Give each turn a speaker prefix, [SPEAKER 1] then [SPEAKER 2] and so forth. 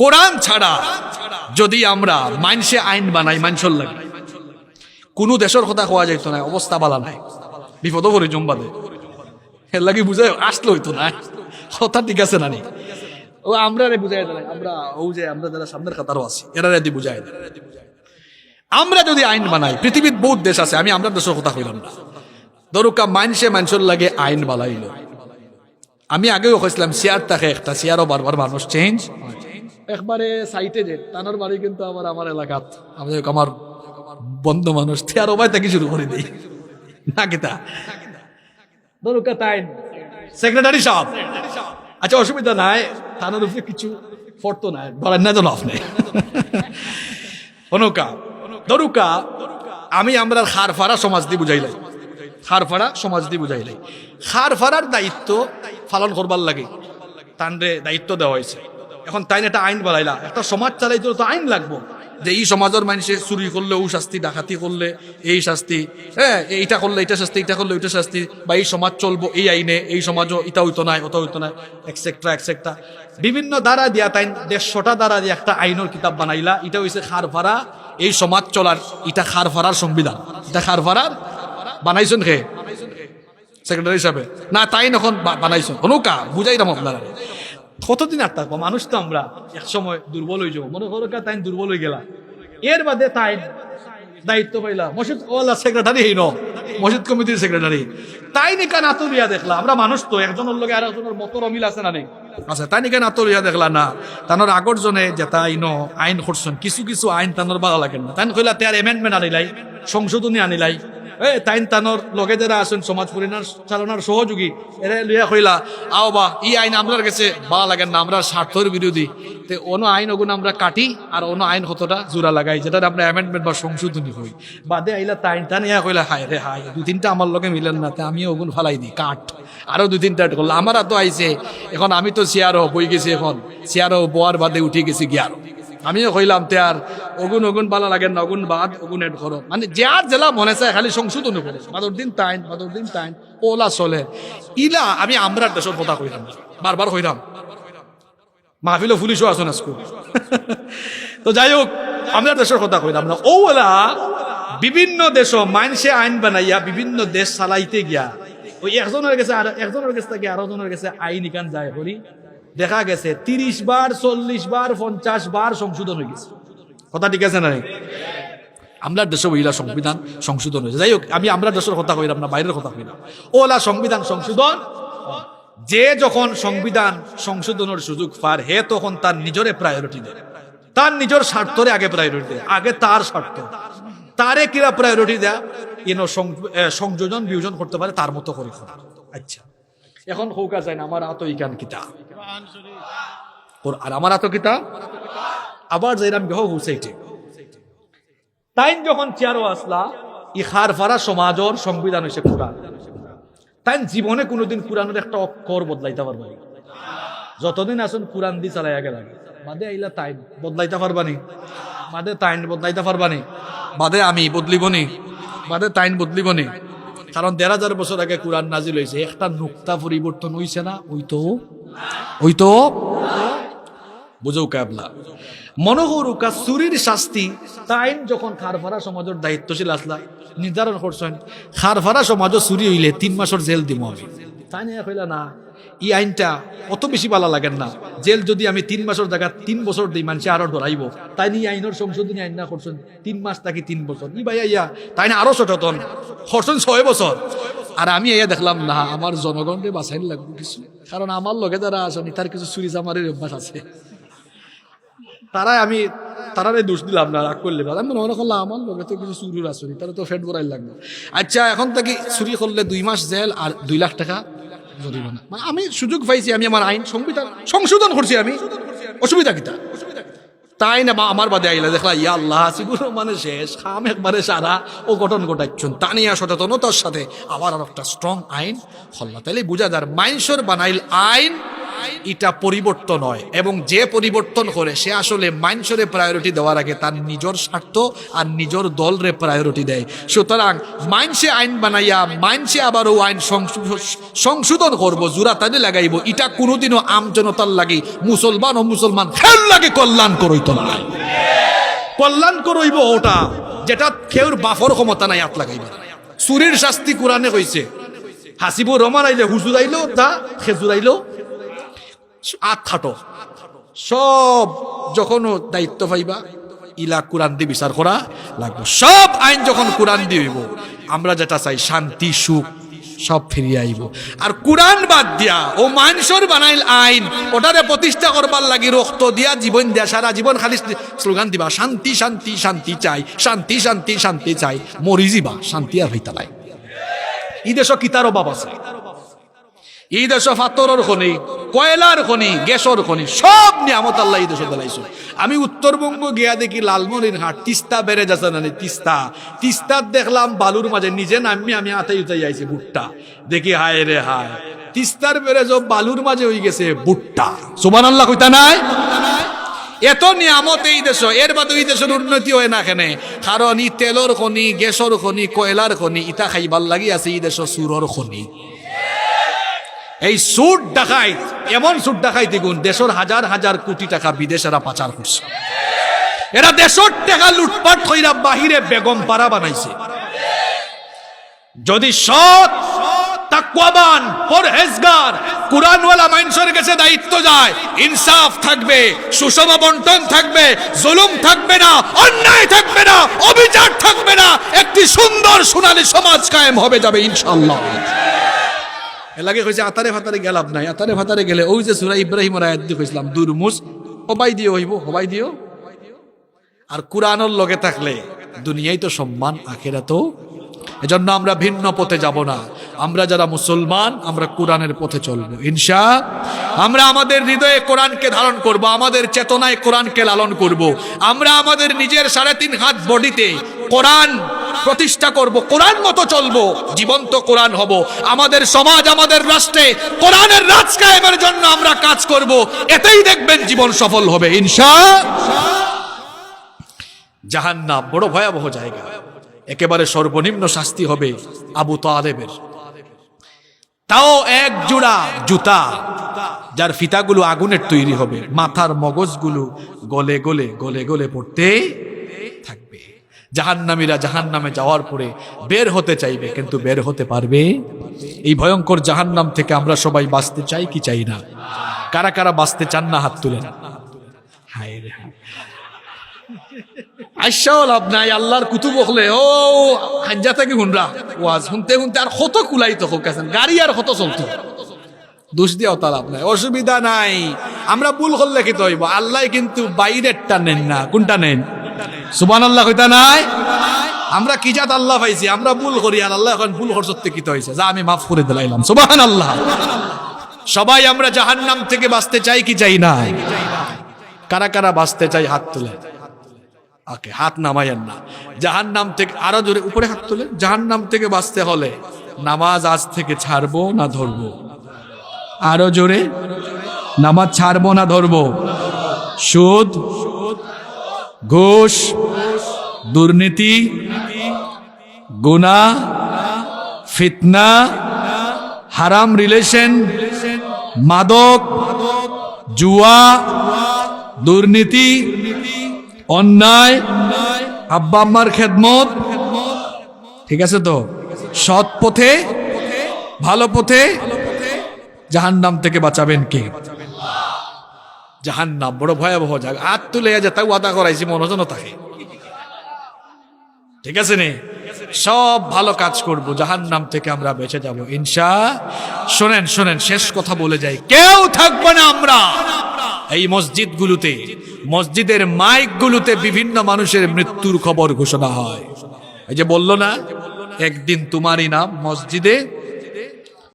[SPEAKER 1] কোরআন ছাড়া যদি আমরা মানুষে আইন বানাই মানুষের লাগে কোনো দেশের কথা কোয়া যাইত না, অবস্থা বালা নাই, বিপদ পড়ে জম্বাদে এর লাগে বুঝাই আসলে হইতো না। কথা ঠিক আছে না নি? ও আমরা বুঝাই দেয়, আমরা ও যে আমরা যারা সামনের কাতারও আছি এরা রেদি বুঝাই দেয়। আমরা যদি আইন বানাই, পৃথিবীর বহুত দেশ আছে, আমি আমরা দেশের কথা কইলাম না, ধরুকা মানুষের লাগে আইন বানাইল। আমি আগেও কইছিলাম চেয়ার থাকে একটা, চেয়ারও বারবার মানুষ চেঞ্জ একবারে সাইটে যে তানোর বাড়ি কিন্তু আমার এলাকাত আমার বন্ধু মানুষ চেয়ার ওবাই থেকে শুরু করে দিই না কিতা ধরুকা তাই সেক্রেটারি সাহেব, আচ্ছা অসুবিধা নাই, থানার উপরে কিছু ফটো নাই, বলেন না যেন আপনি অনুকা ধরুকা আমি আমরা খারফাড়া সমাজ দিয়ে বুঝাইলাই, খারফাড়া সমাজ দিয়ে বুঝাইলাই, খারফাড়ার দায়িত্ব পালন করবার লাগে তানরে দায়িত্ব দেওয়া হয়েছে। এখন তাই একটা আইন বানাইলা, একটা সমাজ চালাইতে তো আইন লাগবো, যে এই সমাজের মানুষে চুরি করলে ও শাস্তি, ডাকাতি করলে এই শাস্তি, হ্যাঁ এইটা করলে এটা শাস্তি, এটা করলে ওইটা শাস্তি, বা এই সমাজ চলবো এই আইনে, এই সমাজও এটা হইতো না ওটা হইতো না, এক্সেট্রা এক্সেট্রা বিভিন্ন দ্বারা দিয়া তাই 150টা দ্বারা দিয়ে একটা আইনের কিতাব বানাইলা। এটা হইছে খারফাড়া এই সমাজ চলার, এটা খারফাড়ার সংবিধান, এটা খারফাড়ার বানাইছেন খে সেক্রেটারি হিসাবে না, তাই এখন বানাইছেন অনুকা বুঝাইলাম আপনারা। কতদিন আর থাকবো মানুষ তো আমরা এক সময় দুর্বল হয়ে যাবো, মনে করো তাই দুর্বল হয়ে গেলা, এর বাদে তাই দায়িত্ব পাইলা মসজিদ ওয়ালা সেক্রেটারি হইন, মসজিদ কমিটির সেক্রেটারি, তাই নিকা নাতুরিয়া দেখলা। আমরা মানুষ তো একজনের লগে আর একজনের মতর অমিল আছে না নেই, আচ্ছা তাই নিকা নাতুরিয়া দেখলা না, তানোর আগর জনে যেটা আইন করছেন কিছু কিছু আইন তানোর ভালো লাগে না, তাই কইলা তার এমেন্ডমেন্ট আনিলাই, সংশোধনী আনিলাই, তাইন তানোর লগে যারা আছেন সমাজ পরিচালনার সহযোগী এরা লইয়া কইলা আও বা ই আইন আমরার কাছে ভালো লাগেন না, আমরা স্বার্থের বিরোধী, তো অন্য আইন ওগুন আমরা কাটি আর অন্য আইন কতটা জোড়া লাগাই, যেটা আমরা অ্যামেন্ডমেন্ট বা সংশোধনী হই, বাদে আইলা তাইন টান ইয়া কইলা হায় রে হায় 2-3টা আমার লগে মিলেন না, তে আমিও ওগুন ফালাই দিই কাঠ, আরো 2-3টা করলাম, আমার তো আইছে এখন, আমি তো চেয়ারও বই গেছি, এখন চেয়ারও বোয়ার বাদে উঠে গেছি গিয়ারও, আমিও কইলাম তে আর ওগুন ভালো লাগেন না, ওগুন বাদ ওগুন এড করো, মানে যার জেলা মনে চায় খালি সংশোধন করে বাদর দিন তাইন ওলা চলে ইলা। আমি আমরা দেশের কথা কইলাম, বারবার কইলাম, মাহফিল পুলিশও আসুন আজকে তো যাই হোক আমরা দেশের কথা কইলাম না, ওলা বিভিন্ন দেশ মানুষে আইন বানাইয়া বিভিন্ন দেশ চালাইতে গিয়া ওই একজনের কাছে থেকে আরো জনের কাছে আইন ইকান যায় করি, দেখা গেছে 30 বার 40 বার 50 বার সংশোধন হয়ে গেছে। কথা ঠিক আছে না? আমরা দেশে ওইলা সংবিধান সংশোধন হয়েছে। যাই হোক আমি আমরা দেশের কথা কইলাম না, বাইরের কথা কইলাম। ওলা সংবিধান সংশোধন, যে যখন সংবিধান সংশোধনের সুযোগ পার হে তখন তার নিজরে প্রায়োরিটি দেয়, তার নিজের স্বার্থরে আগে প্রায়োরিটি দেয়, আগে তার স্বার্থ, তারে কিরা প্রায়োরিটি দেয় সংযোজন বিয়োজন করতে পারে তার মতো করে। আচ্ছা এখন হৌকা যায় না আমার আতো ইকান কিতা আর আমার আতো কিতা আবার যাইরাম গহ হুসাইটে তাই যখন চেয়ারও আসলা ই খারফাড়া সমাজের সংবিধান হয়েছে কোরআন, তাই জীবনে কোনোদিন কোরআনের একটা অক্ষর বদলাইতে পারবা না, যতদিন আসুন কোরআন দি চালাইয়া গেল বাদে আইলা তাই বদলাইতে পারবানি, বাদে তাইন বদলাইতে পারবানি, বাদে আমি বদলিবনি, বাদে তাইন বদলিবনি, কারণ 1000 বছর আগে কোরআন নাজিল হয়েছে, একটা নুক্তা পরিবর্তন হইছে না, ওই তো বুঝো কাবলা মনোহরুকা চুরির শাস্তি তাইন যখন খারফাড়া সমাজের দায়িত্বশীল আসলা নির্ধারণ করছেন, খারফাড়া সমাজও চুরি হইলে 3 মাসের জেল দিব আমি, তাই নিয়ে কইলা না এই আইনটা অত বেশি ভালো লাগেন না, জেল যদি আমি 3 মাসের জায়গা 3 বছর দিই মানুষ আরো ডরাইব, তাই নিয়ে আইনের সংশোধনী আইন না করছেন 3 মাস থাকি 3 বছর, ই ভাই ইয়া তাই না আরো সচেতন করছেন 6 বছর। আর আমি ইয়া দেখলাম না আমার জনগণকে বাঁচাইন লাগবে কিছু, কারণ আমার লগে যারা আছেন তার কিছু চুরি চামারের অভ্যাস আছে, তারারে দোষ দিলাম না, রাগ করলে আমি মনে করলাম আমার লগে তো কিছু চুরির আসনি, তারা তো ফেট বড়াই লাগবে। আচ্ছা এখন থেকে চুরি করলে 2 মাস জেল আর 2 লাখ টাকা জরিমানা, মানে আমি সুযোগ পাইছি, আমি আমার আইন সংবিধান সংশোধন করছি, আমি অসুবিধা কিতা তাই না আমার বাদে আইলা দেখলা ইয়া আল্লাহ সিগুলো মানে শেষ খাম একবারে সারা ও গঠন ঘটাচ্ছেন, তা নিয়ে সচেতনতার সাথে আবার আর একটা স্ট্রং আইন হল্লা, তাইলে বুঝা যার মাইনসর বানাইল আইন এটা পরিবর্তন হয়, এবং যে পরিবর্তন করে সে আসলে মানুষের প্রায়োরিটি দেওয়ার আগে তার নিজের স্বার্থ আর নিজের দলরে প্রায়োরিটি দেয়। সুতরাং মানুষে আইন বানাইয়া মানুষে আবারও আইন সংশোধন করবো, জোড়া তাদের লাগাইব, এটা কোনোদিনও আম জনতার লাগে মুসলমান ও মুসলমান খেয়াল লাগে কল্যাণ করইত না। কল্যাণ করইব ওটা যেটা কেউর বাফর ক্ষমতা নাই হাত লাগাইবে। চুরির শাস্তি কোরআনে কইছে, হাসিবুর রহমান আইলে হুজুর আইলো তা খেজুর আইলো আত খাটো, সব যখন দায়িত্ব পাইবা ইলা কোরআন দিয়ে বিচার করা লাগবে। সব আইন যখন কোরআন দিয়ে হইব, আমরা যেটা চাই শান্তি সুখ সব ফিরিয়ে আইব। আর কোরআন বাদ দিয়া ও মানুষের বানাইল আইন, ওটারে প্রতিষ্ঠা করবার লাগি রক্ত দিয়া জীবন দিয়া সারা জীবন খালি স্লোগান দিবা শান্তি শান্তি শান্তি চাই, শান্তি শান্তি শান্তি চাই, মরি যাবা, শান্তি আর হইতা নাই। এই দেশ কিতার অভাব আছে, এই দেশ ফাতরের খনি, কয়লার খনি, গ্যাসের খনি, সব নিয়ামত আল্লাহ এই দেশে দিলাইছে। আমি উত্তরবঙ্গ গিয়া দেখি লালমনির হাট তিস্তা বেড়ে যাচ্ছে না, তিস্তার দেখলাম বালুর মাঝে নিজে নামি আমি আতাই উতাই আইছি ভুট্টা, দেখি হায় রে হায়, তিস্তার বেড়ে সব বালুর মাঝে হয়ে গেছে ভুট্টা। সুবহানাল্লাহ কইতা নাই? এত নিয়ামত এই দেশ, এর বাদে এই দেশের উন্নতি হয় না কেন? কারণ ই তেলর খনি, গ্যাসের খনি, কয়লার খনি, ইটা খাইবার লাগি আছে এই দেশ সুরর খনি। এই সুদ ডাকাইত, এমন সুদ ডাকাইত গুণ দেশের হাজার হাজার কোটি টাকা বিদেশেরা পাচার করছে। এরা দেশের টাকা লুটপাট কইরা বাহিরে বেগম পাড়া বানাইছে। যদি সৎ তাকওয়াবান পরহেজগার কুরআনওয়ালা মানুষের কাছে দায়িত্ব যায়, ইনসাফ থাকবে, সুষম বন্টন থাকবে, জুলুম থাকবে না, অন্যায় থাকবে না, অবিচার থাকবে না, একটি সুন্দর সোনালী সমাজ কায়েম হবে যাবে ইনশাআল্লাহ। এলাকে কইছে আতারে ফাতারে গেলাম নাই, আতারে ফাতারে গেলে ওই যে সূরা ইব্রাহিমের আয়াত দিয়ে কইছিলাম দুরমুজ হবাই দিও হইব, হবাই দিও। আর কুরআনের লগে থাকলে দুনিয়ায় তো সম্মান, আখিরাতেও। এজন্য আমরা ভিন্ন পথে যাব না। আমরা যারা মুসলমান আমরা কোরআনের পথে চলবো ইনশাআল্লাহ। আমরা আমাদের হৃদয়ে কোরআনকে ধারণ করব, আমাদের চেতনায় কোরআনকে লালন করব। আমরা আমাদের নিজের 3.5 হাত বডিতে কোরআন প্রতিষ্ঠা করব, কোরআন মতো চলবো, জীবন্ত কোরআন হব। আমাদের সমাজ, আমাদের রাষ্ট্রে কোরআনের রাজ কায়েমের জন্য আমরা কাজ করব, এতেই দেখবেন জীবন সফল হবে ইনশাআল্লাহ। জাহান্নাম বড় ভয়াবহ জায়গা, একেবারে সর্বনিম্ন শাস্তি হবে আবু তালেবের। তাও এক জোড়া জুতা, যার ফিতাগুলো আগুনের তৈরি হবে, মাথার মগজগুলো গলে গলে গলে গলে পড়তে থাকবে। জাহান্নামীরা জাহান্নামে যাওয়ার পরে বের হতে চাইবে, কিন্তু বের হতে পারবে। এই ভয়ঙ্কর জাহান্নাম থেকে আমরা সবাই বাঁচতে চাই কি চাই না? কারা কারা বাঁচতে চান না হাত তুলেন। হায় রে আইসাও লাভ নাই, আল্লাহর কুতুব হলে ও হাজ্জা থেকে হুনরা ওয়াজ শুনতে শুনতে আর কত কুলাই তো হোকাছেন, গাড়ি আর কত চলতো, দোষ দিয়াও তা লাভ নাই, অসুবিধা নাই। আমরা ভুল করলে কি তো হইব, আল্লাহ কিন্তু বাইরেরটা নেন না, কোনটা নেন? সুবহানাল্লাহ কইতা নাই? আমরা কি জাত আল্লাহ পাইছি, আমরা ভুল করি আর আল্লাহ এখন ভুল করতে কি তো হইছে, যা আমি মাফ করে দিলাম। সুবহানাল্লাহ। সবাই আমরা জাহান্নাম থেকে বাঁচতে চাই কি চাই না? কারা কারা বাঁচতে চাই হাত তুলে। ওকে, হাত নামাইয়েন না। জাহান্নাম থেকে আরো জোরে উপরে হাত তুলে। জাহান্নাম থেকে বাঁচতে হলে নামাজ আজ থেকে ছাড়বো না ধরবো? আরো জোরে, নামাজ ছাড়বো না ধরবো? সুদ, ঘুষ, দুর্নীতি, গুনাহ, ফিতনা, হারাম রিলেশন, মাদক, জুয়া, দুর্নীতি, অন্যায়, আব্বা আম্মার খেদমত, ঠিক আছে তো? সৎ পথে, ভালো পথে জাহান্নাম থেকে বাঁচাবেন কে? জাহান্নাম বড় ভয়াবহ জায়গা। হাত তুলে যেটা ওয়াদা করাইছি মনোজন থাকে, ঠিক আছে নে? সব ভালো কাজ করব, জাহান্নাম থেকে আমরা বেঁচে যাব ইনশাআল্লাহ। শোনেন শোনেন, শেষ কথা বলে যাই, কেউ থাকবে না আমরা এই মসজিদগুলোতে, মসজিদের মাইকগুলোতে বিভিন্ন মানুষের মৃত্যুর খবর ঘোষণা হয়। এই যে বললো না, একদিন তোমারই নাম মসজিদে